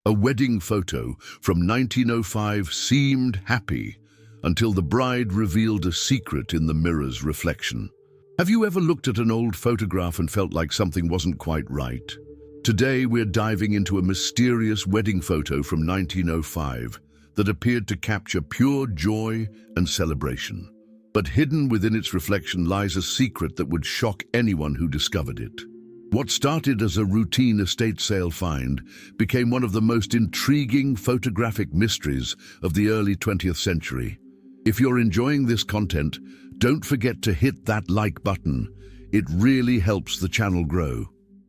A wedding photo from 1905 seemed happy until the bride revealed a secret in the mirror's reflection. Have you ever looked at an old photograph and felt like something wasn't quite right? Today we're diving into a mysterious wedding photo from 1905 that appeared to capture pure joy and celebration. But hidden within its reflection lies a secret that would shock anyone who discovered it. What started as a routine estate sale find became one of the most intriguing photographic mysteries of the early 20th century. If you're enjoying this content, don't forget to hit that like button. It really helps the channel grow.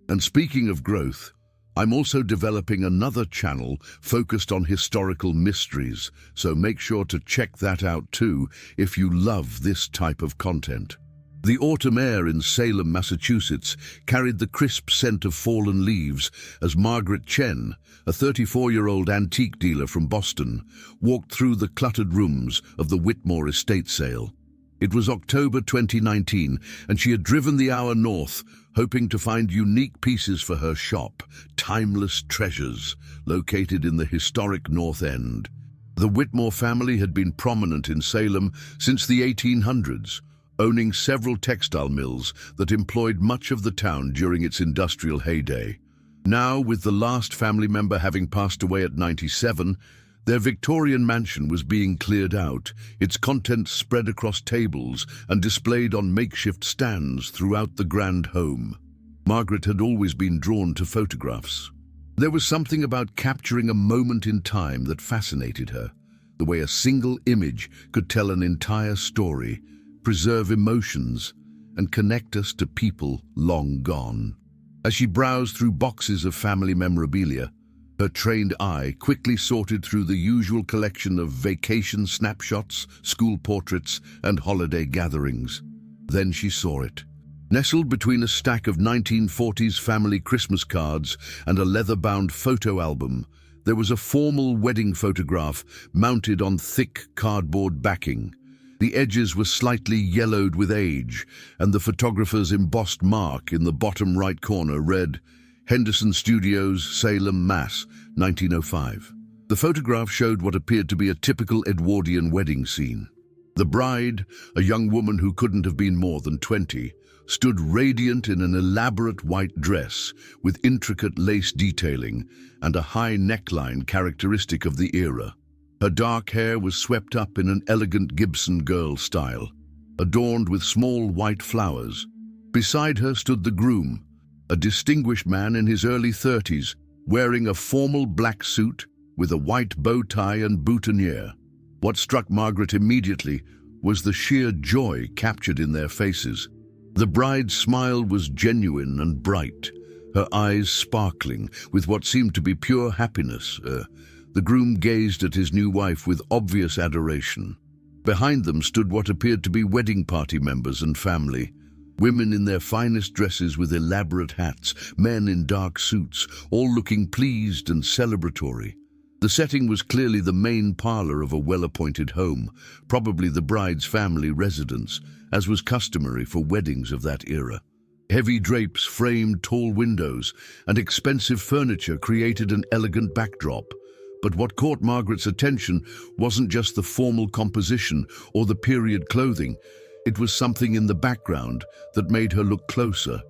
And speaking of growth, I'm also developing another channel focused on historical mysteries, so make sure to check that out too if you love this type of content. The autumn air in Salem, Massachusetts, carried the crisp scent of fallen leaves as Margaret Chen, a 34-year-old antique dealer from Boston, walked through the cluttered rooms of the Whitmore estate sale. It was October 2019, and she had driven the hour north, hoping to find unique pieces for her shop, timeless treasures located in the historic North End. The Whitmore family had been prominent in Salem since the 1800s, owning several textile mills that employed much of the town during its industrial heyday. Now, with the last family member having passed away at 97, their Victorian mansion was being cleared out, its contents spread across tables and displayed on makeshift stands throughout the grand home. Margaret had always been drawn to photographs. There was something about capturing a moment in time that fascinated her, the way a single image could tell an entire story, preserve emotions, and connect us to people long gone. As she browsed through boxes of family memorabilia, her trained eye quickly sorted through the usual collection of vacation snapshots, school portraits, and holiday gatherings. Then she saw it. Nestled between a stack of 1940s family Christmas cards and a leather-bound photo album, there was a formal wedding photograph mounted on thick cardboard backing. The edges were slightly yellowed with age, and the photographer's embossed mark in the bottom right corner read, Henderson Studios, Salem, Mass, 1905. The photograph showed what appeared to be a typical Edwardian wedding scene. The bride, a young woman who couldn't have been more than 20, stood radiant in an elaborate white dress with intricate lace detailing and a high neckline characteristic of the era. Her dark hair was swept up in an elegant Gibson girl style, adorned with small white flowers. Beside her stood the groom, a distinguished man in his early 30s, wearing a formal black suit with a white bow tie and boutonniere. What struck Margaret immediately was the sheer joy captured in their faces. The bride's smile was genuine and bright, her eyes sparkling with what seemed to be pure happiness. The groom gazed at his new wife with obvious adoration. Behind them stood what appeared to be wedding party members and family. Women in their finest dresses with elaborate hats, men in dark suits, all looking pleased and celebratory. The setting was clearly the main parlor of a well-appointed home, probably the bride's family residence, as was customary for weddings of that era. Heavy drapes framed tall windows, and expensive furniture created an elegant backdrop. But what caught Margaret's attention wasn't just the formal composition or the period clothing. It was something in the background that made her look closer.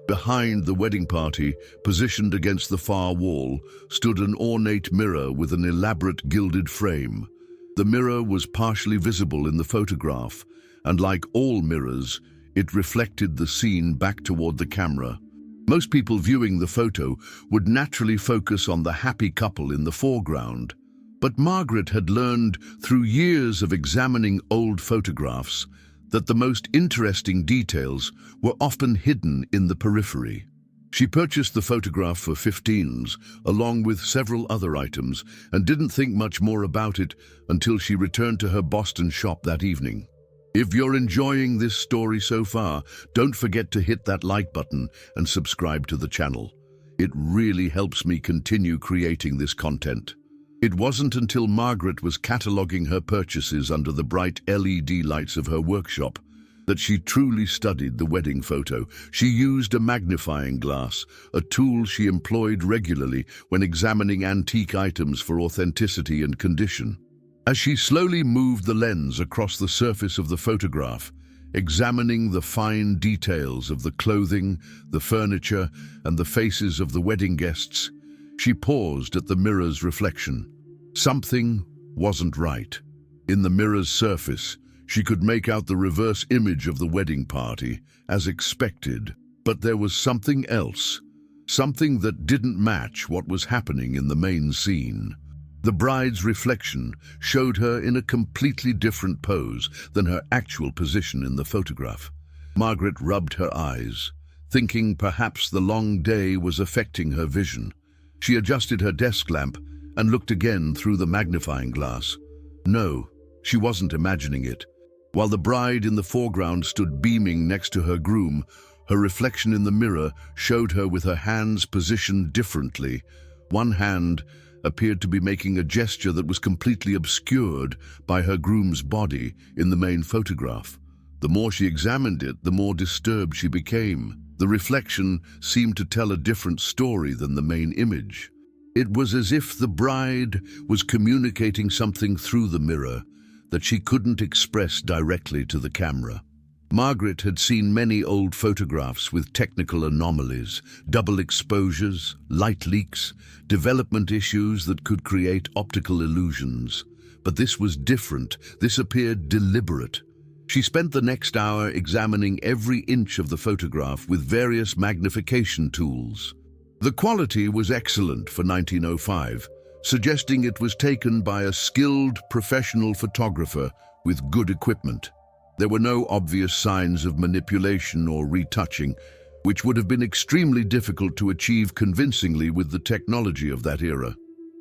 Behind the wedding party, positioned against the far wall, stood an ornate mirror with an elaborate gilded frame. The mirror was partially visible in the photograph, and like all mirrors, it reflected the scene back toward the camera. Most people viewing the photo would naturally focus on the happy couple in the foreground. But Margaret had learned through years of examining old photographs that the most interesting details were often hidden in the periphery. She purchased the photograph for 15s, along with several other items, and didn't think much more about it until she returned to her Boston shop that evening. If you're enjoying this story so far, don't forget to hit that like button and subscribe to the channel. It really helps me continue creating this content. It wasn't until Margaret was cataloging her purchases under the bright LED lights of her workshop that she truly studied the wedding photo. She used a magnifying glass, a tool she employed regularly when examining antique items for authenticity and condition. As she slowly moved the lens across the surface of the photograph, examining the fine details of the clothing, the furniture, and the faces of the wedding guests, she paused at the mirror's reflection. Something wasn't right. In the mirror's surface, she could make out the reverse image of the wedding party, as expected. But there was something else, something that didn't match what was happening in the main scene. The bride's reflection showed her in a completely different pose than her actual position in the photograph. Margaret rubbed her eyes, thinking perhaps the long day was affecting her vision. She adjusted her desk lamp and looked again through the magnifying glass. No, she wasn't imagining it. While the bride in the foreground stood beaming next to her groom, her reflection in the mirror showed her with her hands positioned differently. One hand appeared to be making a gesture that was completely obscured by her groom's body in the main photograph. The more she examined it, the more disturbed she became. The reflection seemed to tell a different story than the main image. It was as if the bride was communicating something through the mirror that she couldn't express directly to the camera. Margaret had seen many old photographs with technical anomalies, double exposures, light leaks, development issues that could create optical illusions. But this was different. This appeared deliberate. She spent the next hour examining every inch of the photograph with various magnification tools. The quality was excellent for 1905, suggesting it was taken by a skilled professional photographer with good equipment. There were no obvious signs of manipulation or retouching, which would have been extremely difficult to achieve convincingly with the technology of that era.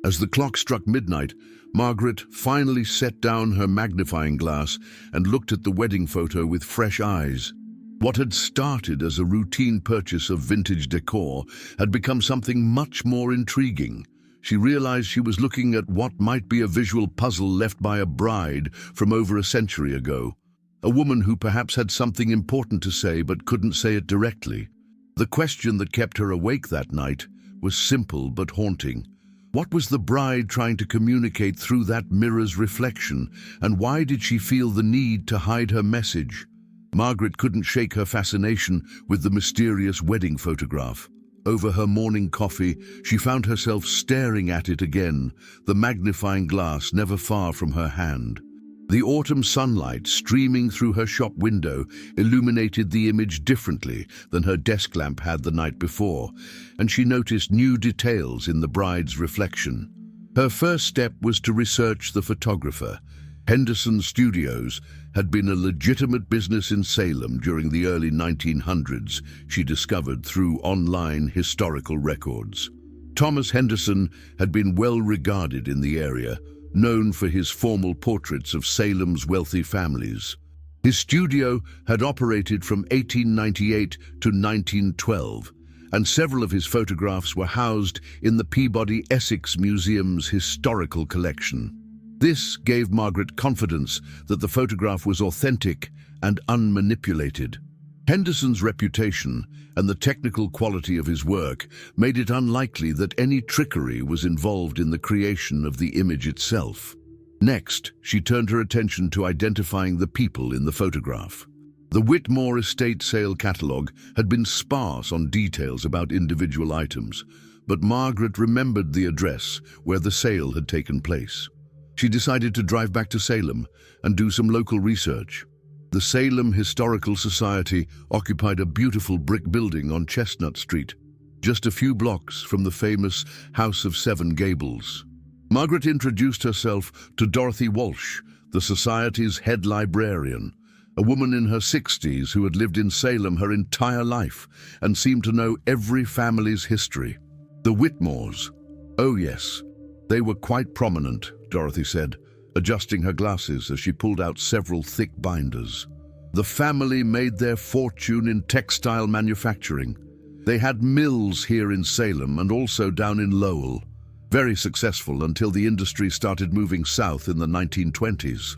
As the clock struck midnight, Margaret finally set down her magnifying glass and looked at the wedding photo with fresh eyes. What had started as a routine purchase of vintage decor had become something much more intriguing. She realized she was looking at what might be a visual puzzle left by a bride from over a century ago. A woman who perhaps had something important to say but couldn't say it directly. The question that kept her awake that night was simple but haunting. What was the bride trying to communicate through that mirror's reflection, and why did she feel the need to hide her message? Margaret couldn't shake her fascination with the mysterious wedding photograph. Over her morning coffee, she found herself staring at it again, the magnifying glass never far from her hand. The autumn sunlight streaming through her shop window illuminated the image differently than her desk lamp had the night before, and she noticed new details in the bride's reflection. Her first step was to research the photographer. Henderson Studios had been a legitimate business in Salem during the early 1900s, she discovered through online historical records. Thomas Henderson had been well regarded in the area, known for his formal portraits of Salem's wealthy families. His studio had operated from 1898 to 1912, and several of his photographs were housed in the Peabody Essex Museum's historical collection. This gave Margaret confidence that the photograph was authentic and unmanipulated. Henderson's reputation and the technical quality of his work made it unlikely that any trickery was involved in the creation of the image itself. Next, she turned her attention to identifying the people in the photograph. The Whitmore estate sale catalogue had been sparse on details about individual items, but Margaret remembered the address where the sale had taken place. She decided to drive back to Salem and do some local research. The Salem Historical Society occupied a beautiful brick building on Chestnut Street, just a few blocks from the famous House of Seven Gables. Margaret introduced herself to Dorothy Walsh, the Society's head librarian, a woman in her 60s who had lived in Salem her entire life and seemed to know every family's history. The Whitmores. Oh yes, they were quite prominent, Dorothy said, adjusting her glasses as she pulled out several thick binders. The family made their fortune in textile manufacturing. They had mills here in Salem and also down in Lowell. Very successful until the industry started moving south in the 1920s.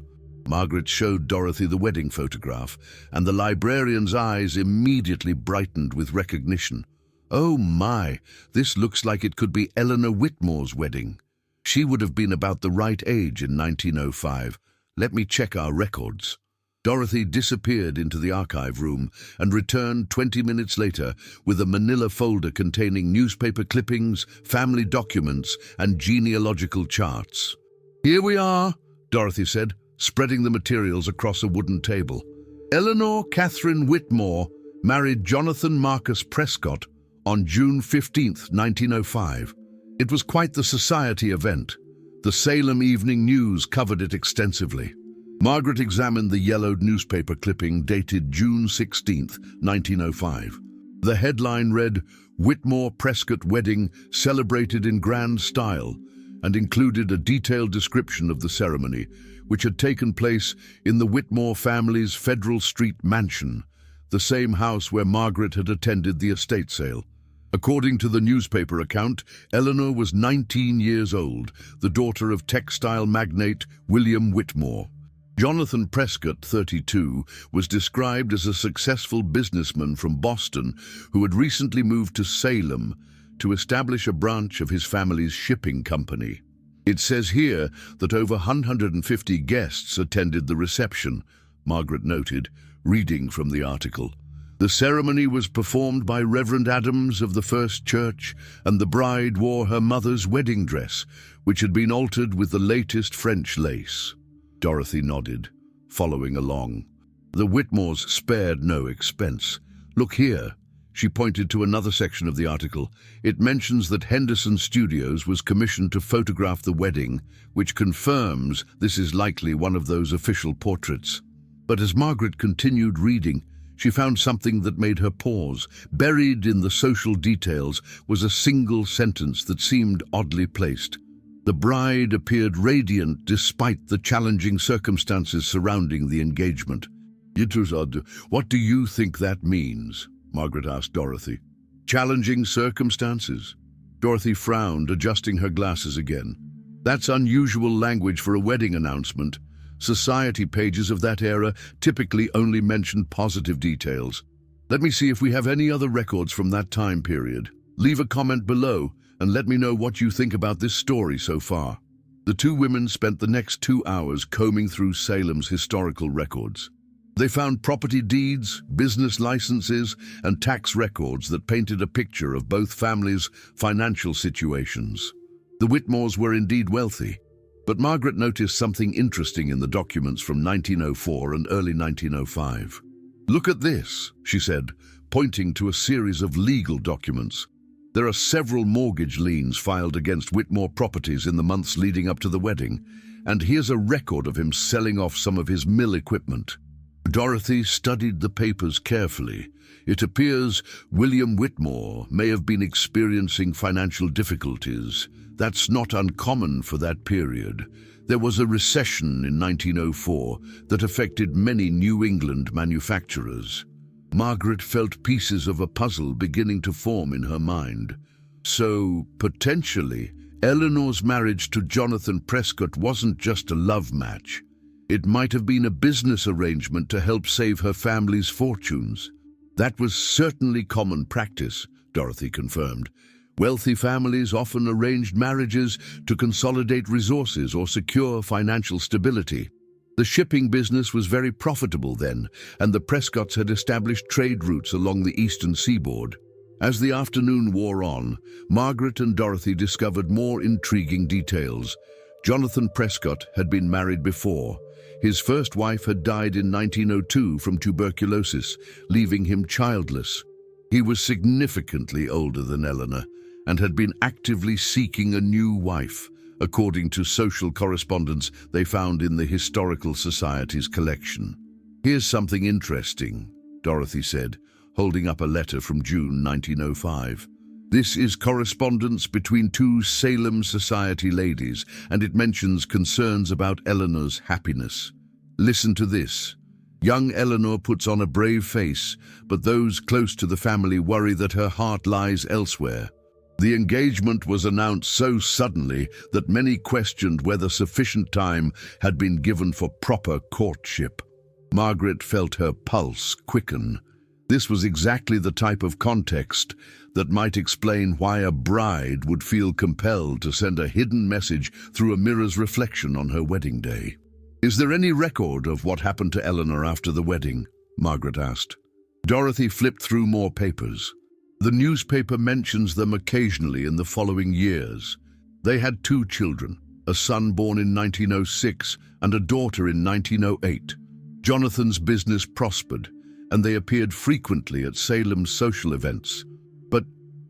Margaret showed Dorothy the wedding photograph, and the librarian's eyes immediately brightened with recognition. "Oh my, this looks like it could be Eleanor Whitmore's wedding. She would have been about the right age in 1905. Let me check our records." Dorothy disappeared into the archive room and returned 20 minutes later with a manila folder containing newspaper clippings, family documents, and genealogical charts. "Here we are," Dorothy said, spreading the materials across a wooden table. "Eleanor Catherine Whitmore married Jonathan Marcus Prescott on June 15, 1905. It was quite the society event. The Salem Evening News covered it extensively." Margaret examined the yellowed newspaper clipping dated June 16, 1905. The headline read, "Whitmore Prescott Wedding Celebrated in Grand Style," and included a detailed description of the ceremony, which had taken place in the Whitmore family's Federal Street mansion, the same house where Margaret had attended the estate sale. According to the newspaper account, Eleanor was 19 years old, the daughter of textile magnate William Whitmore. Jonathan Prescott, 32, was described as a successful businessman from Boston who had recently moved to Salem to establish a branch of his family's shipping company. It says here that over 150 guests attended the reception, Margaret noted, reading from the article. The ceremony was performed by Reverend Adams of the First Church, and the bride wore her mother's wedding dress, which had been altered with the latest French lace. Dorothy nodded, following along. The Whitmores spared no expense. "Look here." She pointed to another section of the article. It mentions that Henderson Studios was commissioned to photograph the wedding, which confirms this is likely one of those official portraits. But as Margaret continued reading, she found something that made her pause. Buried in the social details was a single sentence that seemed oddly placed. "The bride appeared radiant despite the challenging circumstances surrounding the engagement." "It was odd. What do you think that means?" Margaret asked Dorothy. "Challenging circumstances?" Dorothy frowned, adjusting her glasses again. "That's unusual language for a wedding announcement. Society pages of that era typically only mention positive details. Let me see if we have any other records from that time period. Leave a comment below and let me know what you think about this story so far." The two women spent the next 2 hours combing through Salem's historical records. They found property deeds, business licenses, and tax records that painted a picture of both families' financial situations. The Whitmores were indeed wealthy, but Margaret noticed something interesting in the documents from 1904 and early 1905. "Look at this," she said, pointing to a series of legal documents. "There are several mortgage liens filed against Whitmore properties in the months leading up to the wedding, and here's a record of him selling off some of his mill equipment." Dorothy studied the papers carefully. It appears William Whitmore may have been experiencing financial difficulties. That's not uncommon for that period. There was a recession in 1904 that affected many New England manufacturers. Margaret felt pieces of a puzzle beginning to form in her mind. So, potentially, Eleanor's marriage to Jonathan Prescott wasn't just a love match. It might have been a business arrangement to help save her family's fortunes. That was certainly common practice, Dorothy confirmed. Wealthy families often arranged marriages to consolidate resources or secure financial stability. The shipping business was very profitable then, and the Prescotts had established trade routes along the eastern seaboard. As the afternoon wore on, Margaret and Dorothy discovered more intriguing details. Jonathan Prescott had been married before. His first wife had died in 1902 from tuberculosis, leaving him childless. He was significantly older than Eleanor and had been actively seeking a new wife, according to social correspondence they found in the Historical Society's collection. "Here's something interesting," Dorothy said, holding up a letter from June 1905. "This is correspondence between two Salem Society ladies, and it mentions concerns about Eleanor's happiness. Listen to this. Young Eleanor puts on a brave face, but those close to the family worry that her heart lies elsewhere. The engagement was announced so suddenly that many questioned whether sufficient time had been given for proper courtship. Margaret felt her pulse quicken. This was exactly the type of context that might explain why a bride would feel compelled to send a hidden message through a mirror's reflection on her wedding day. "Is there any record of what happened to Eleanor after the wedding?" Margaret asked. Dorothy flipped through more papers. The newspaper mentions them occasionally in the following years. They had 2 children, a son born in 1906 and a daughter in 1908. Jonathan's business prospered, and they appeared frequently at Salem's social events. But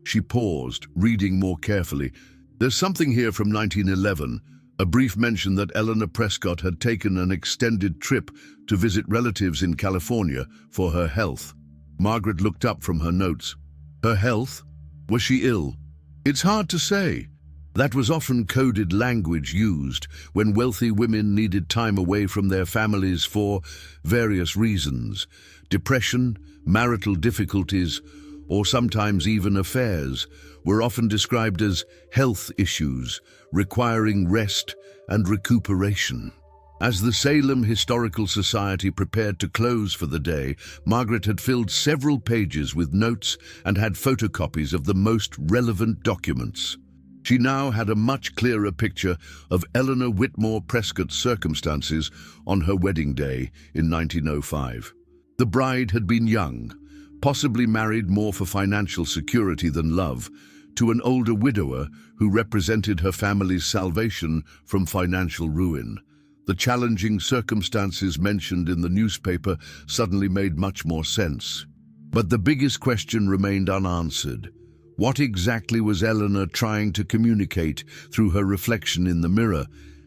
she paused, reading more carefully. There's something here from 1911, a brief mention that Eleanor Prescott had taken an extended trip to visit relatives in California for her health. Margaret looked up from her notes. Her health? Was she ill? It's hard to say. That was often coded language used when wealthy women needed time away from their families for various reasons. Depression, marital difficulties, or sometimes even affairs, were often described as health issues, requiring rest and recuperation. As the Salem Historical Society prepared to close for the day, Margaret had filled several pages with notes and had photocopies of the most relevant documents. She now had a much clearer picture of Eleanor Whitmore Prescott's circumstances on her wedding day in 1905. The bride had been young, possibly married more for financial security than love, to an older widower who represented her family's salvation from financial ruin. The challenging circumstances mentioned in the newspaper suddenly made much more sense. But the biggest question remained unanswered. What exactly was Eleanor trying to communicate through her reflection in the mirror,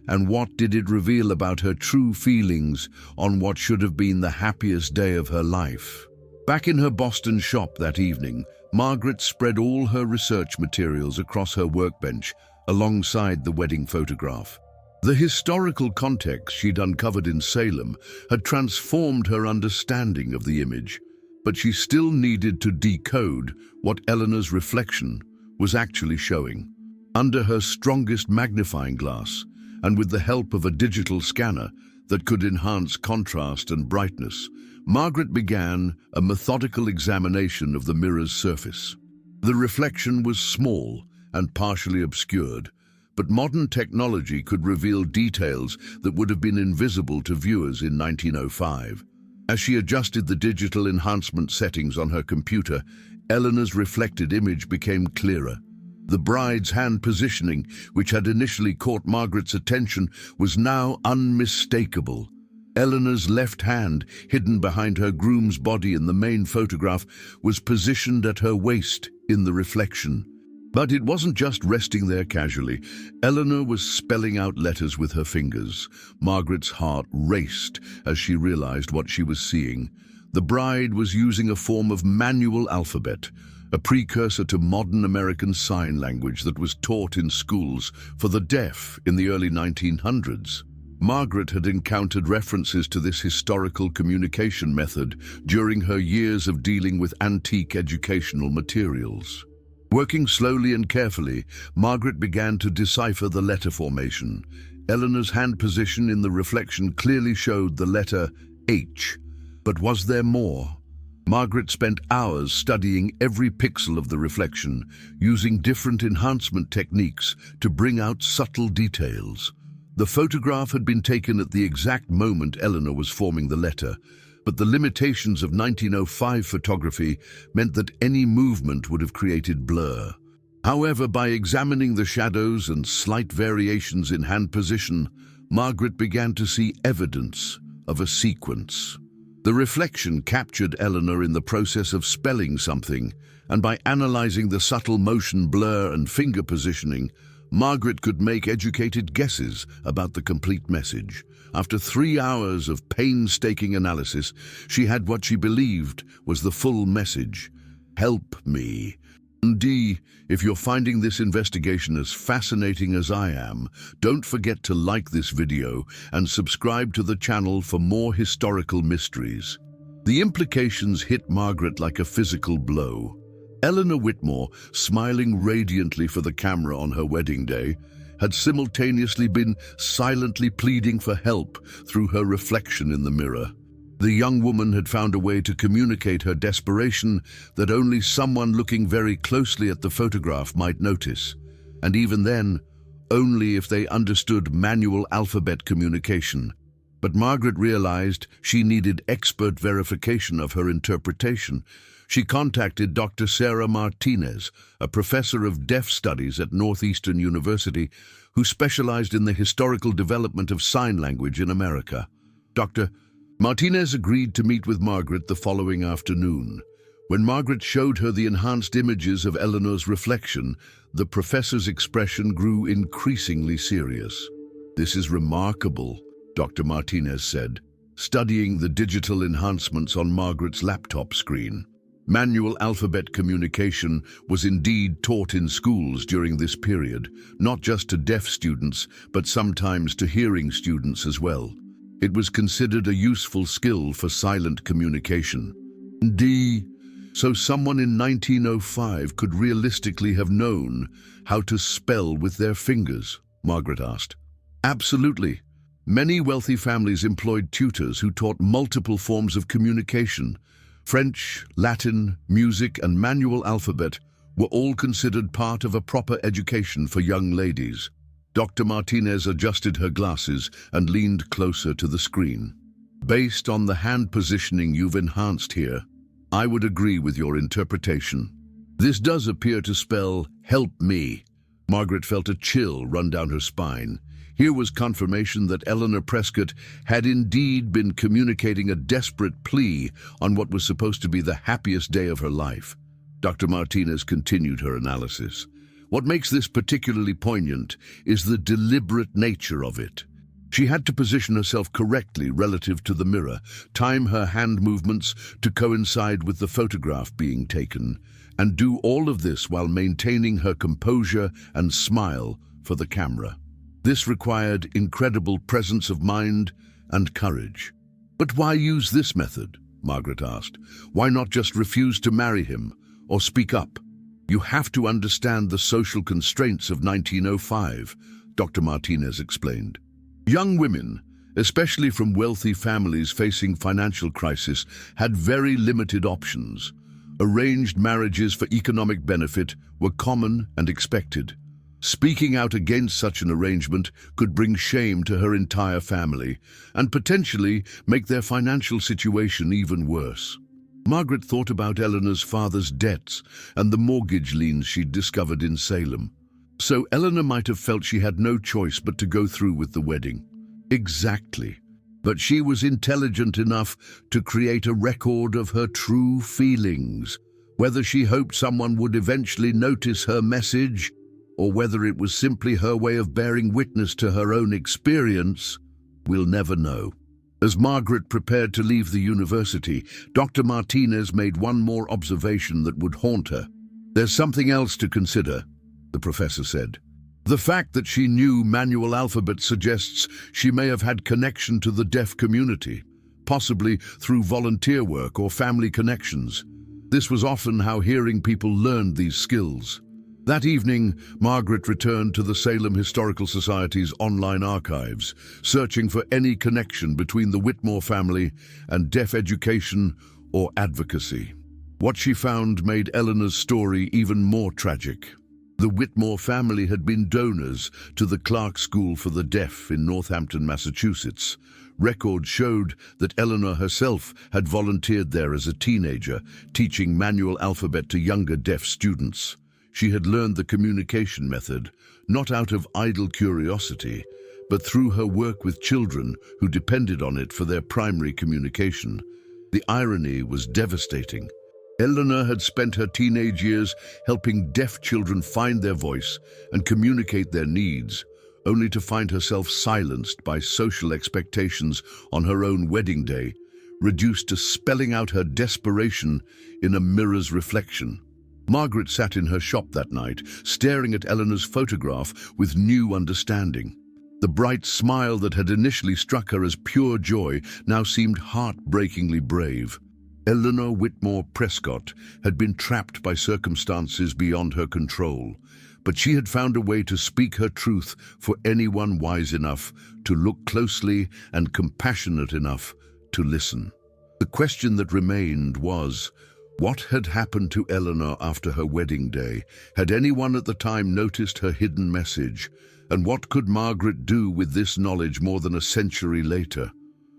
and what did it reveal about her true feelings on what should have been the happiest day of her life? Back in her Boston shop that evening, Margaret spread all her research materials across her workbench alongside the wedding photograph. The historical context she'd uncovered in Salem had transformed her understanding of the image, but she still needed to decode what Eleanor's reflection was actually showing. Under her strongest magnifying glass, and with the help of a digital scanner that could enhance contrast and brightness, Margaret began a methodical examination of the mirror's surface. The reflection was small and partially obscured, but modern technology could reveal details that would have been invisible to viewers in 1905. As she adjusted the digital enhancement settings on her computer, Eleanor's reflected image became clearer. The bride's hand positioning, which had initially caught Margaret's attention, was now unmistakable. Eleanor's left hand, hidden behind her groom's body in the main photograph, was positioned at her waist in the reflection. But it wasn't just resting there casually. Eleanor was spelling out letters with her fingers. Margaret's heart raced as she realized what she was seeing. The bride was using a form of manual alphabet, a precursor to modern American Sign Language that was taught in schools for the deaf in the early 1900s. Margaret had encountered references to this historical communication method during her years of dealing with antique educational materials. Working slowly and carefully, Margaret began to decipher the letter formation. Eleanor's hand position in the reflection clearly showed the letter H. But was there more? Margaret spent hours studying every pixel of the reflection, using different enhancement techniques to bring out subtle details. The photograph had been taken at the exact moment Eleanor was forming the letter, but the limitations of 1905 photography meant that any movement would have created blur. However, by examining the shadows and slight variations in hand position, Margaret began to see evidence of a sequence. The reflection captured Eleanor in the process of spelling something, and by analyzing the subtle motion blur and finger positioning, Margaret could make educated guesses about the complete message. After 3 hours of painstaking analysis, she had what she believed was the full message. Help me. If you're finding this investigation as fascinating as I am, don't forget to like this video and subscribe to the channel for more historical mysteries. The implications hit Margaret like a physical blow. Eleanor Whitmore, smiling radiantly for the camera on her wedding day, had simultaneously been silently pleading for help through her reflection in the mirror. The young woman had found a way to communicate her desperation that only someone looking very closely at the photograph might notice, and even then, only if they understood manual alphabet communication. But Margaret realized she needed expert verification of her interpretation. She contacted Dr. Sarah Martinez, a professor of deaf studies at Northeastern University, who specialized in the historical development of sign language in America. Dr. Martinez agreed to meet with Margaret the following afternoon. When Margaret showed her the enhanced images of Eleanor's reflection, the professor's expression grew increasingly serious. "This is remarkable," Dr. Martinez said, studying the digital enhancements on Margaret's laptop screen. Manual alphabet communication was indeed taught in schools during this period, not just to deaf students, but sometimes to hearing students as well. It was considered a useful skill for silent communication. So someone in 1905 could realistically have known how to spell with their fingers, Margaret asked. Absolutely. Many wealthy families employed tutors who taught multiple forms of communication. French, Latin, music, and manual alphabet were all considered part of a proper education for young ladies. Dr. Martinez adjusted her glasses and leaned closer to the screen. Based on the hand positioning you've enhanced here, I would agree with your interpretation. This does appear to spell, "help me." Margaret felt a chill run down her spine. Here was confirmation that Eleanor Prescott had indeed been communicating a desperate plea on what was supposed to be the happiest day of her life. Dr. Martinez continued her analysis. What makes this particularly poignant is the deliberate nature of it. She had to position herself correctly relative to the mirror, time her hand movements to coincide with the photograph being taken, and do all of this while maintaining her composure and smile for the camera. This required incredible presence of mind and courage. But why use this method? Margaret asked. Why not just refuse to marry him or speak up? You have to understand the social constraints of 1905, Dr. Martinez explained. Young women, especially from wealthy families facing financial crisis, had very limited options. Arranged marriages for economic benefit were common and expected. Speaking out against such an arrangement could bring shame to her entire family and potentially make their financial situation even worse. Margaret thought about Eleanor's father's debts and the mortgage liens she'd discovered in Salem. So Eleanor might have felt she had no choice but to go through with the wedding. Exactly. But she was intelligent enough to create a record of her true feelings. Whether she hoped someone would eventually notice her message, or whether it was simply her way of bearing witness to her own experience, we'll never know. As Margaret prepared to leave the university, Dr. Martinez made one more observation that would haunt her. There's something else to consider, the professor said. The fact that she knew manual alphabet suggests she may have had connection to the deaf community, possibly through volunteer work or family connections. This was often how hearing people learned these skills. That evening, Margaret returned to the Salem Historical Society's online archives, searching for any connection between the Whitmore family and deaf education or advocacy. What she found made Eleanor's story even more tragic. The Whitmore family had been donors to the Clark School for the Deaf in Northampton, Massachusetts. Records showed that Eleanor herself had volunteered there as a teenager, teaching manual alphabet to younger deaf students. She had learned the communication method, not out of idle curiosity, but through her work with children who depended on it for their primary communication. The irony was devastating. Eleanor had spent her teenage years helping deaf children find their voice and communicate their needs, only to find herself silenced by social expectations on her own wedding day, reduced to spelling out her desperation in a mirror's reflection. Margaret sat in her shop that night, staring at Eleanor's photograph with new understanding. The bright smile that had initially struck her as pure joy now seemed heartbreakingly brave. Eleanor Whitmore Prescott had been trapped by circumstances beyond her control, but she had found a way to speak her truth for anyone wise enough to look closely and compassionate enough to listen. The question that remained was, what had happened to Eleanor after her wedding day? Had anyone at the time noticed her hidden message? And what could Margaret do with this knowledge more than a century later?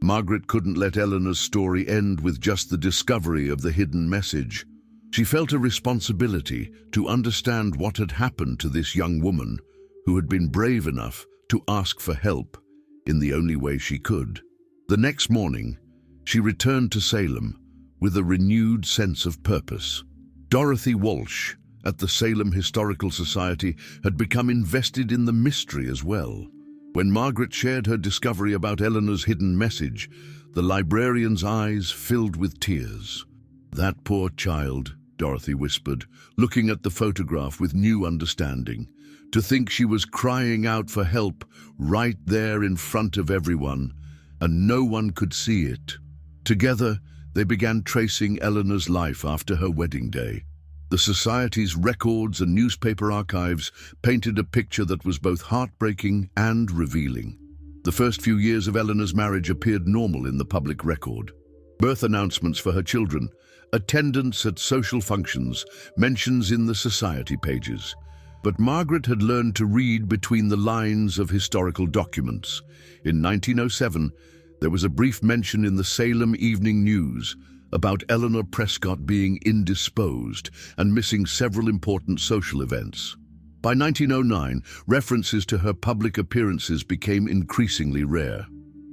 Margaret couldn't let Eleanor's story end with just the discovery of the hidden message. She felt a responsibility to understand what had happened to this young woman who had been brave enough to ask for help in the only way she could. The next morning, she returned to Salem with a renewed sense of purpose. Dorothy Walsh at the Salem Historical Society had become invested in the mystery as well. When Margaret shared her discovery about Eleanor's hidden message, the librarian's eyes filled with tears. "That poor child," Dorothy whispered, looking at the photograph with new understanding. To think she was crying out for help right there in front of everyone, and no one could see it. Together, they began tracing Eleanor's life after her wedding day. The Society's records and newspaper archives painted a picture that was both heartbreaking and revealing. The first few years of Eleanor's marriage appeared normal in the public record. Birth announcements for her children, attendance at social functions, mentions in the Society pages. But Margaret had learned to read between the lines of historical documents. In 1907, there was a brief mention in the Salem Evening News about Eleanor Prescott being indisposed and missing several important social events. By 1909, references to her public appearances became increasingly rare.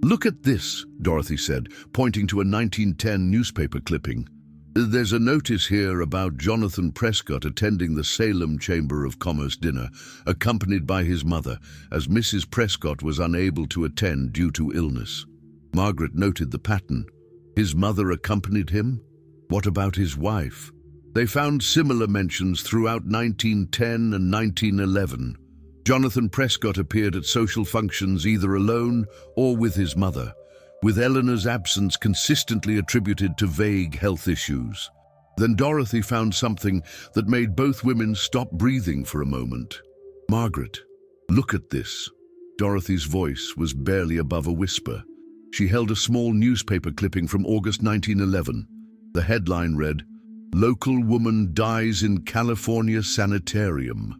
"Look at this," Dorothy said, pointing to a 1910 newspaper clipping. "There's a notice here about Jonathan Prescott attending the Salem Chamber of Commerce dinner, accompanied by his mother, as Mrs. Prescott was unable to attend due to illness." Margaret noted the pattern. His mother accompanied him? What about his wife? They found similar mentions throughout 1910 and 1911. Jonathan Prescott appeared at social functions either alone or with his mother, with Eleanor's absence consistently attributed to vague health issues. Then Dorothy found something that made both women stop breathing for a moment. "Margaret, look at this." Dorothy's voice was barely above a whisper. She held a small newspaper clipping from August 1911. The headline read, "Local Woman Dies in California Sanitarium."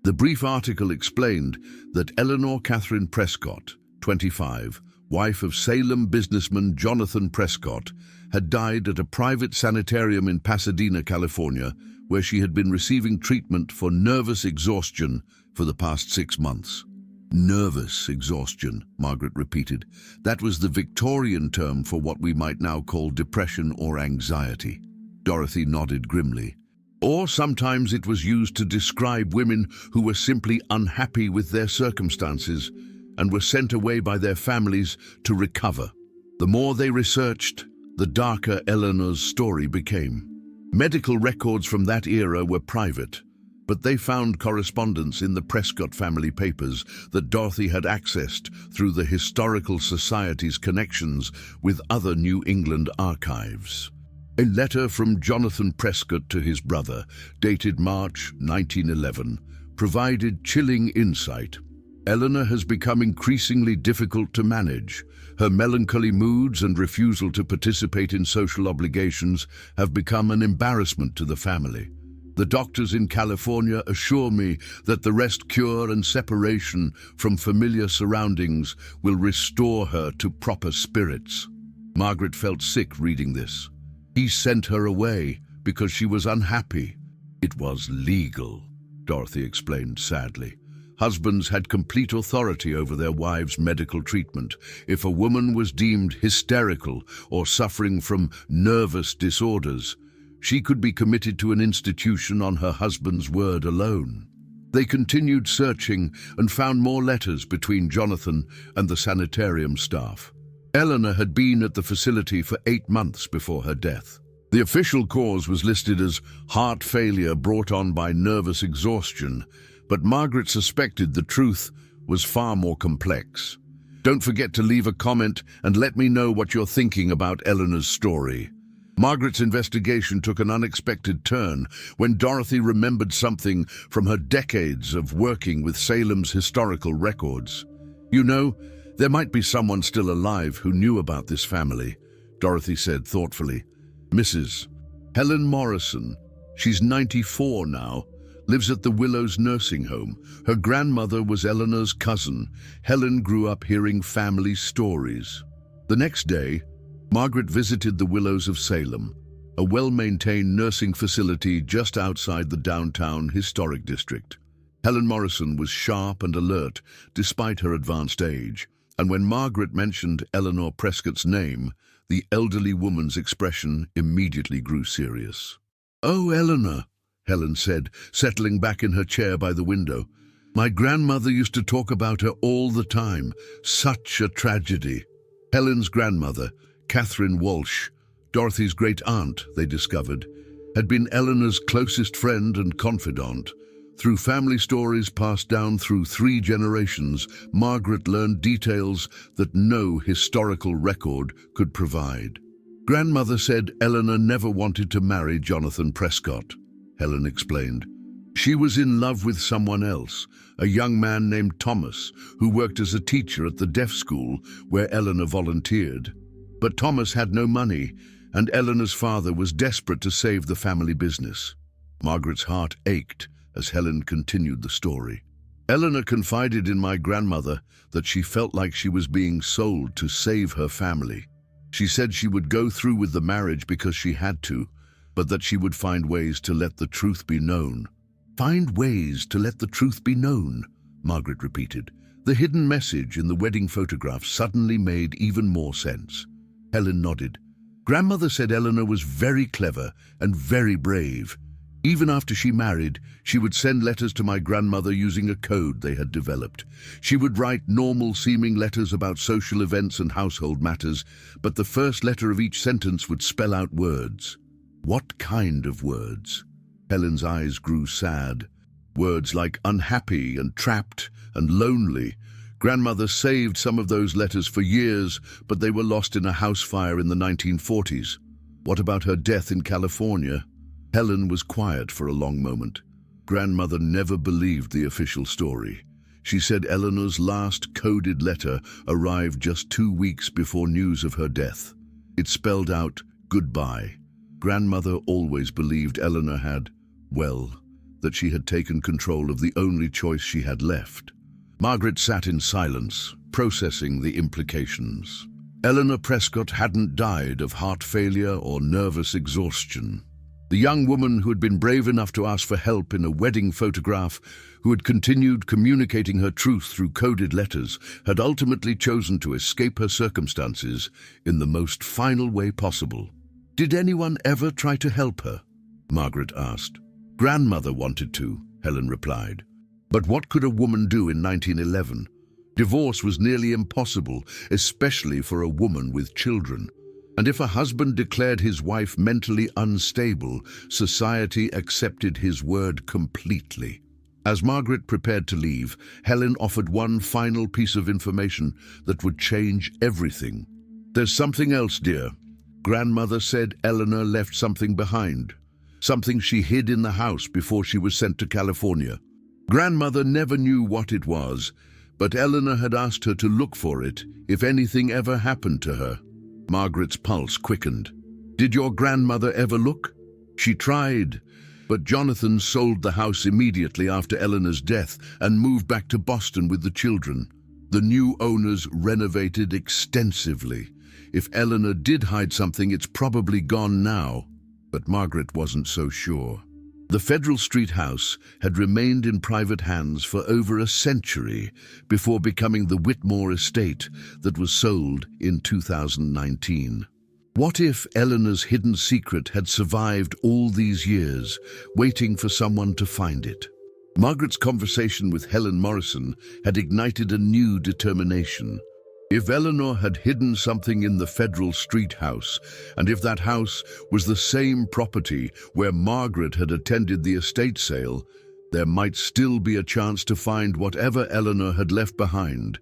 The brief article explained that Eleanor Catherine Prescott, 25, wife of Salem businessman Jonathan Prescott, had died at a private sanitarium in Pasadena, California, where she had been receiving treatment for nervous exhaustion for the past 6 months. "Nervous exhaustion," Margaret repeated. That was the Victorian term for what we might now call depression or anxiety. Dorothy nodded grimly. Or sometimes it was used to describe women who were simply unhappy with their circumstances and were sent away by their families to recover. The more they researched, the darker Eleanor's story became. Medical records from that era were private, but they found correspondence in the Prescott family papers that Dorothy had accessed through the Historical Society's connections with other New England archives. A letter from Jonathan Prescott to his brother, dated March 1911, provided chilling insight. "Eleanor has become increasingly difficult to manage. Her melancholy moods and refusal to participate in social obligations have become an embarrassment to the family. The doctors in California assure me that the rest cure and separation from familiar surroundings will restore her to proper spirits." Margaret felt sick reading this. He sent her away because she was unhappy. "It was legal," Dorothy explained sadly. Husbands had complete authority over their wives' medical treatment. If a woman was deemed hysterical or suffering from nervous disorders, she could be committed to an institution on her husband's word alone. They continued searching and found more letters between Jonathan and the sanitarium staff. Eleanor had been at the facility for 8 months before her death. The official cause was listed as heart failure brought on by nervous exhaustion, but Margaret suspected the truth was far more complex. Don't forget to leave a comment and let me know what you're thinking about Eleanor's story. Margaret's investigation took an unexpected turn when Dorothy remembered something from her decades of working with Salem's historical records. "You know, there might be someone still alive who knew about this family," Dorothy said thoughtfully. "Mrs. Helen Morrison. She's 94 now, lives at the Willows nursing home. Her grandmother was Eleanor's cousin. Helen grew up hearing family stories." The next day, Margaret visited the Willows of Salem, a well-maintained nursing facility just outside the downtown historic district. Helen Morrison was sharp and alert despite her advanced age, and when Margaret mentioned Eleanor Prescott's name, the elderly woman's expression immediately grew serious. "Oh, Eleanor," Helen said, settling back in her chair by the window. "My grandmother used to talk about her all the time. Such a tragedy." Helen's grandmother, Catherine Walsh, Dorothy's great-aunt, they discovered, had been Eleanor's closest friend and confidant. Through family stories passed down through 3 generations, Margaret learned details that no historical record could provide. "Grandmother said Eleanor never wanted to marry Jonathan Prescott," Helen explained. "She was in love with someone else, a young man named Thomas, who worked as a teacher at the deaf school where Eleanor volunteered. But Thomas had no money, and Eleanor's father was desperate to save the family business." Margaret's heart ached as Helen continued the story. "Eleanor confided in my grandmother that she felt like she was being sold to save her family. She said she would go through with the marriage because she had to, but that she would find ways to let the truth be known." "Find ways to let the truth be known," Margaret repeated. The hidden message in the wedding photograph suddenly made even more sense. Helen nodded. "Grandmother said Eleanor was very clever and very brave. Even after she married, she would send letters to my grandmother using a code they had developed. She would write normal-seeming letters about social events and household matters, but the first letter of each sentence would spell out words." "What kind of words?" Helen's eyes grew sad. "Words like unhappy and trapped and lonely. Grandmother saved some of those letters for years, but they were lost in a house fire in the 1940s. What about her death in California?" Helen was quiet for a long moment. Grandmother never believed the official story. She said Eleanor's last coded letter arrived just 2 weeks before news of her death. It spelled out goodbye. Grandmother always believed Eleanor had, well, that she had taken control of the only choice she had left. Margaret sat in silence, processing the implications. Eleanor Prescott hadn't died of heart failure or nervous exhaustion. The young woman who had been brave enough to ask for help in a wedding photograph, who had continued communicating her truth through coded letters, had ultimately chosen to escape her circumstances in the most final way possible. "Did anyone ever try to help her?" Margaret asked. "Grandmother wanted to," Helen replied. "But what could a woman do in 1911? Divorce was nearly impossible, especially for a woman with children. And if a husband declared his wife mentally unstable, society accepted his word completely." As Margaret prepared to leave, Helen offered one final piece of information that would change everything. "There's something else, dear. Grandmother said Eleanor left something behind, something she hid in the house before she was sent to California. Grandmother never knew what it was, but Eleanor had asked her to look for it if anything ever happened to her." Margaret's pulse quickened. "Did your grandmother ever look?" "She tried, but Jonathan sold the house immediately after Eleanor's death and moved back to Boston with the children. The new owners renovated extensively. If Eleanor did hide something, it's probably gone now." But Margaret wasn't so sure. The Federal Street house had remained in private hands for over a century before becoming the Whitmore estate that was sold in 2019. What if Eleanor's hidden secret had survived all these years, waiting for someone to find it? Margaret's conversation with Helen Morrison had ignited a new determination. If Eleanor had hidden something in the Federal Street house, and if that house was the same property where Margaret had attended the estate sale, there might still be a chance to find whatever Eleanor had left behind.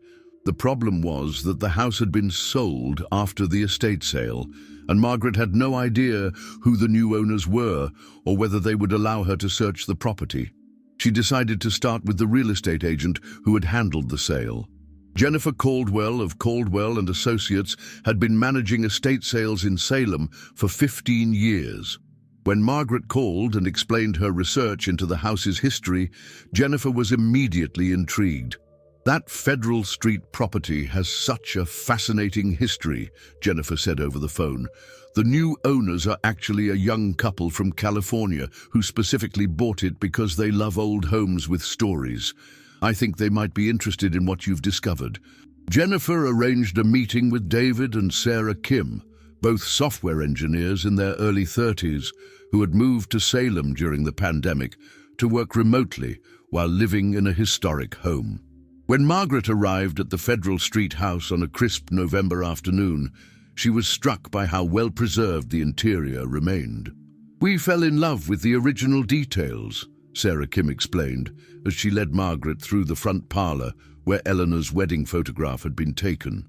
The problem was that the house had been sold after the estate sale, and Margaret had no idea who the new owners were or whether they would allow her to search the property. She decided to start with the real estate agent who had handled the sale. Jennifer Caldwell of Caldwell and Associates had been managing estate sales in Salem for 15 years. When Margaret called and explained her research into the house's history, Jennifer was immediately intrigued. "That Federal Street property has such a fascinating history," Jennifer said over the phone. "The new owners are actually a young couple from California who specifically bought it because they love old homes with stories. I think they might be interested in what you've discovered." Jennifer arranged a meeting with David and Sarah Kim, both software engineers in their early 30s, who had moved to Salem during the pandemic to work remotely while living in a historic home. When Margaret arrived at the Federal Street house on a crisp November afternoon, she was struck by how well preserved the interior remained. "We fell in love with the original details," Sarah Kim explained, as she led Margaret through the front parlor where Eleanor's wedding photograph had been taken.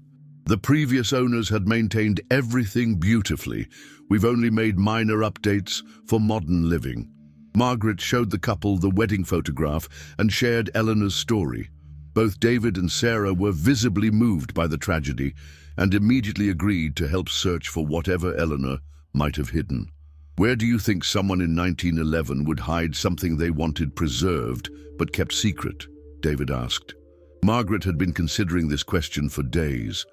"The previous owners had maintained everything beautifully. We've only made minor updates for modern living." Margaret showed the couple the wedding photograph and shared Eleanor's story. Both David and Sarah were visibly moved by the tragedy and immediately agreed to help search for whatever Eleanor might have hidden. "Where do you think someone in 1911 would hide something they wanted preserved but kept secret?" David asked. Margaret had been considering this question for days.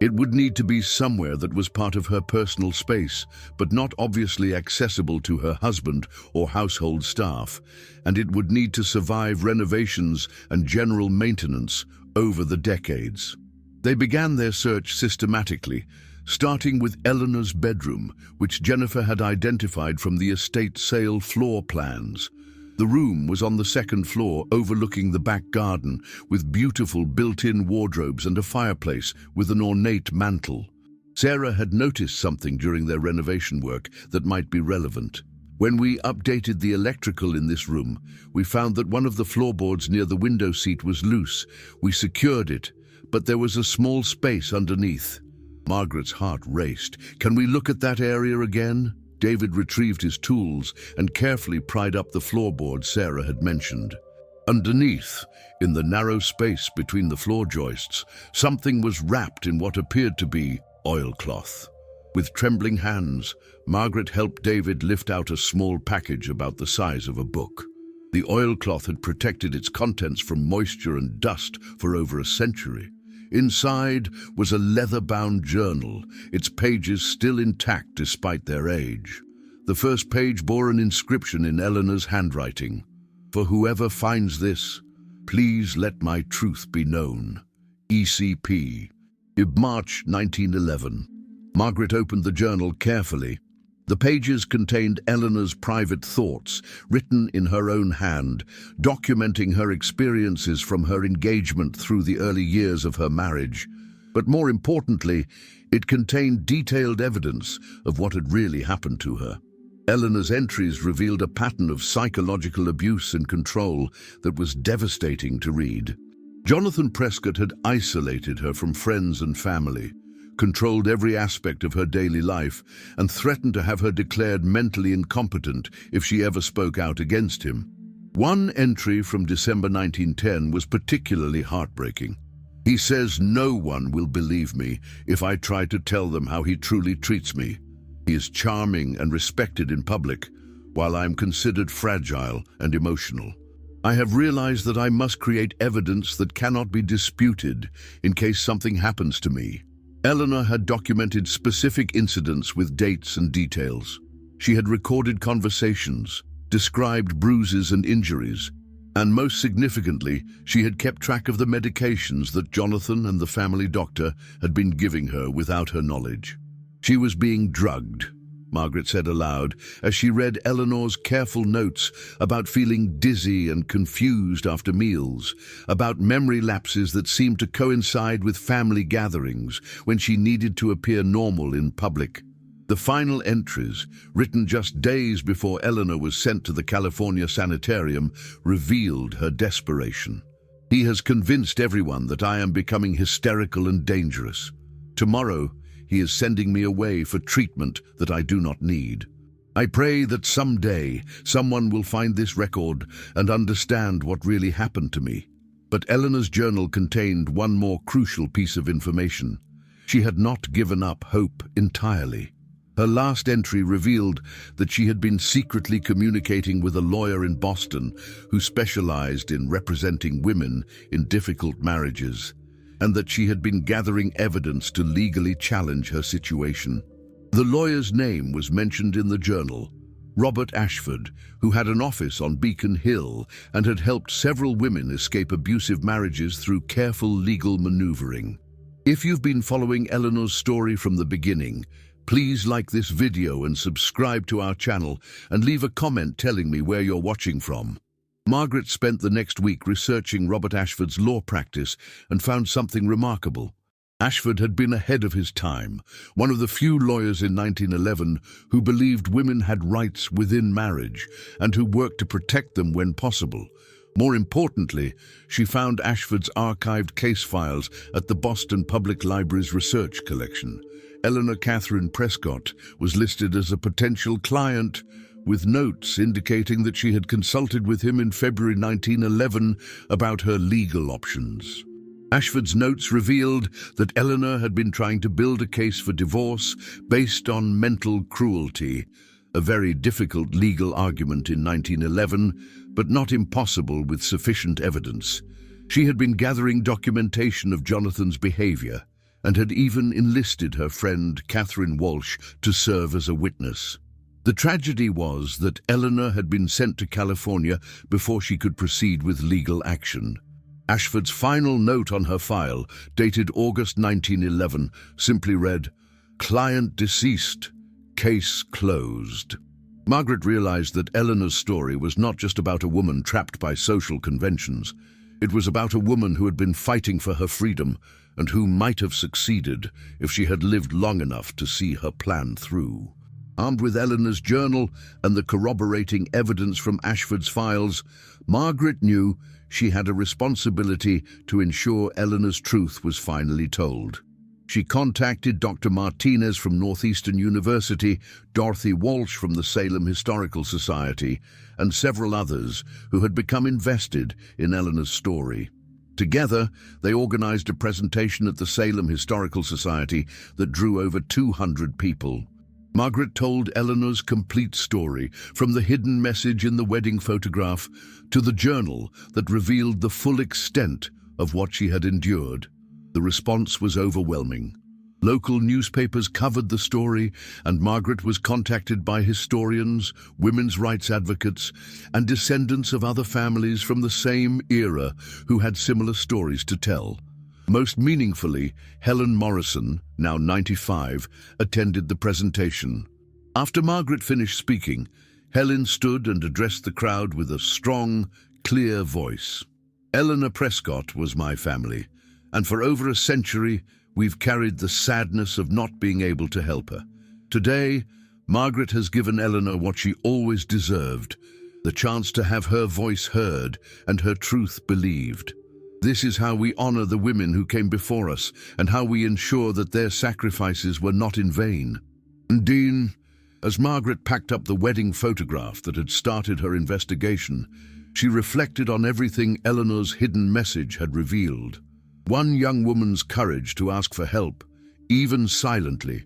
It would need to be somewhere that was part of her personal space, but not obviously accessible to her husband or household staff, and it would need to survive renovations and general maintenance over the decades. They began their search systematically, starting with Eleanor's bedroom, which Jennifer had identified from the estate sale floor plans. The room was on the second floor, overlooking the back garden, with beautiful built-in wardrobes and a fireplace with an ornate mantel. Sarah had noticed something during their renovation work that might be relevant. "When we updated the electrical in this room, we found that one of the floorboards near the window seat was loose. We secured it, but there was a small space underneath." Margaret's heart raced. "Can we look at that area again?" David retrieved his tools and carefully pried up the floorboard Sarah had mentioned. Underneath, in the narrow space between the floor joists, something was wrapped in what appeared to be oilcloth. With trembling hands, Margaret helped David lift out a small package about the size of a book. The oilcloth had protected its contents from moisture and dust for over a century. Inside was a leather-bound journal, its pages still intact despite their age. The first page bore an inscription in Eleanor's handwriting. "For whoever finds this, please let my truth be known. ECP." March 1911. Margaret opened the journal carefully. The pages contained Eleanor's private thoughts, written in her own hand, documenting her experiences from her engagement through the early years of her marriage. But more importantly, it contained detailed evidence of what had really happened to her. Eleanor's entries revealed a pattern of psychological abuse and control that was devastating to read. Jonathan Prescott had isolated her from friends and family, controlled every aspect of her daily life, and threatened to have her declared mentally incompetent if she ever spoke out against him. One entry from December 1910 was particularly heartbreaking. "He says no one will believe me if I try to tell them how he truly treats me. He is charming and respected in public, while I am considered fragile and emotional. I have realized that I must create evidence that cannot be disputed in case something happens to me." Eleanor had documented specific incidents with dates and details. She had recorded conversations, described bruises and injuries, and most significantly, she had kept track of the medications that Jonathan and the family doctor had been giving her without her knowledge. "She was being drugged," Margaret said aloud as she read Eleanor's careful notes about feeling dizzy and confused after meals, about memory lapses that seemed to coincide with family gatherings when she needed to appear normal in public. The final entries, written just days before Eleanor was sent to the California sanitarium, revealed her desperation. He has convinced everyone that I am becoming hysterical and dangerous. Tomorrow, he is sending me away for treatment that I do not need. I pray that someday someone will find this record and understand what really happened to me. But Eleanor's journal contained one more crucial piece of information. She had not given up hope entirely. Her last entry revealed that she had been secretly communicating with a lawyer in Boston who specialized in representing women in difficult marriages, and that she had been gathering evidence to legally challenge her situation. The lawyer's name was mentioned in the journal, Robert Ashford, who had an office on Beacon Hill and had helped several women escape abusive marriages through careful legal maneuvering. If you've been following Eleanor's story from the beginning, please like this video and subscribe to our channel and leave a comment telling me where you're watching from. Margaret spent the next week researching Robert Ashford's law practice and found something remarkable. Ashford had been ahead of his time, one of the few lawyers in 1911 who believed women had rights within marriage and who worked to protect them when possible. More importantly, she found Ashford's archived case files at the Boston Public Library's research collection. Eleanor Catherine Prescott was listed as a potential client, with notes indicating that she had consulted with him in February 1911 about her legal options. Ashford's notes revealed that Eleanor had been trying to build a case for divorce based on mental cruelty, a very difficult legal argument in 1911, but not impossible with sufficient evidence. She had been gathering documentation of Jonathan's behavior and had even enlisted her friend Catherine Walsh to serve as a witness. The tragedy was that Eleanor had been sent to California before she could proceed with legal action. Ashford's final note on her file, dated August 1911, simply read, "Client deceased, case closed." Margaret realized that Eleanor's story was not just about a woman trapped by social conventions. It was about a woman who had been fighting for her freedom and who might have succeeded if she had lived long enough to see her plan through. Armed with Eleanor's journal and the corroborating evidence from Ashford's files, Margaret knew she had a responsibility to ensure Eleanor's truth was finally told. She contacted Dr. Martinez from Northeastern University, Dorothy Walsh from the Salem Historical Society, and several others who had become invested in Eleanor's story. Together, they organized a presentation at the Salem Historical Society that drew over 200 people. Margaret told Eleanor's complete story, from the hidden message in the wedding photograph to the journal that revealed the full extent of what she had endured. The response was overwhelming. Local newspapers covered the story, and Margaret was contacted by historians, women's rights advocates, and descendants of other families from the same era who had similar stories to tell. Most meaningfully, Helen Morrison, now 95, attended the presentation. After Margaret finished speaking, Helen stood and addressed the crowd with a strong, clear voice. "Eleanor Prescott was my family, and for over a century, we've carried the sadness of not being able to help her. Today, Margaret has given Eleanor what she always deserved, the chance to have her voice heard and her truth believed. This is how we honor the women who came before us and how we ensure that their sacrifices were not in vain." And Dean, as Margaret packed up the wedding photograph that had started her investigation, she reflected on everything Eleanor's hidden message had revealed. One young woman's courage to ask for help, even silently,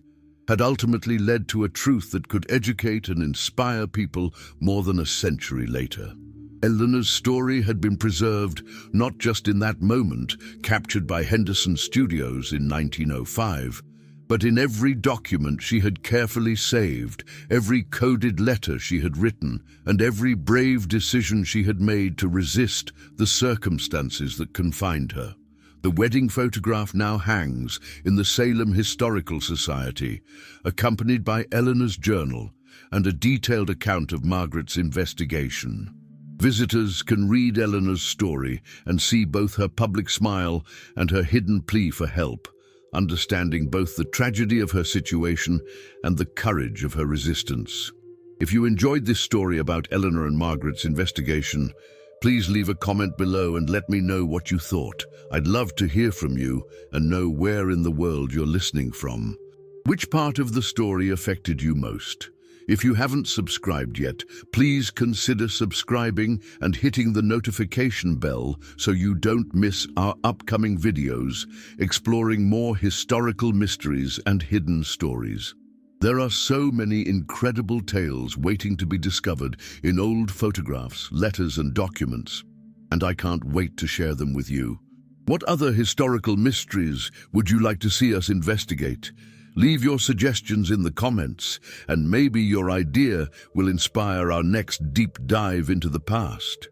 had ultimately led to a truth that could educate and inspire people more than a century later. Eleanor's story had been preserved not just in that moment, captured by Henderson Studios in 1905, but in every document she had carefully saved, every coded letter she had written, and every brave decision she had made to resist the circumstances that confined her. The wedding photograph now hangs in the Salem Historical Society, accompanied by Eleanor's journal and a detailed account of Margaret's investigation. Visitors can read Eleanor's story and see both her public smile and her hidden plea for help, understanding both the tragedy of her situation and the courage of her resistance. If you enjoyed this story about Eleanor and Margaret's investigation, Please leave a comment below and let me know what you thought. I'd love to hear from you and know where in the world you're listening from. Which part of the story affected you most? If you haven't subscribed yet, please consider subscribing and hitting the notification bell so you don't miss our upcoming videos exploring more historical mysteries and hidden stories. There are so many incredible tales waiting to be discovered in old photographs, letters, and documents, and I can't wait to share them with you. What other historical mysteries would you like to see us investigate? Leave your suggestions in the comments, and maybe your idea will inspire our next deep dive into the past.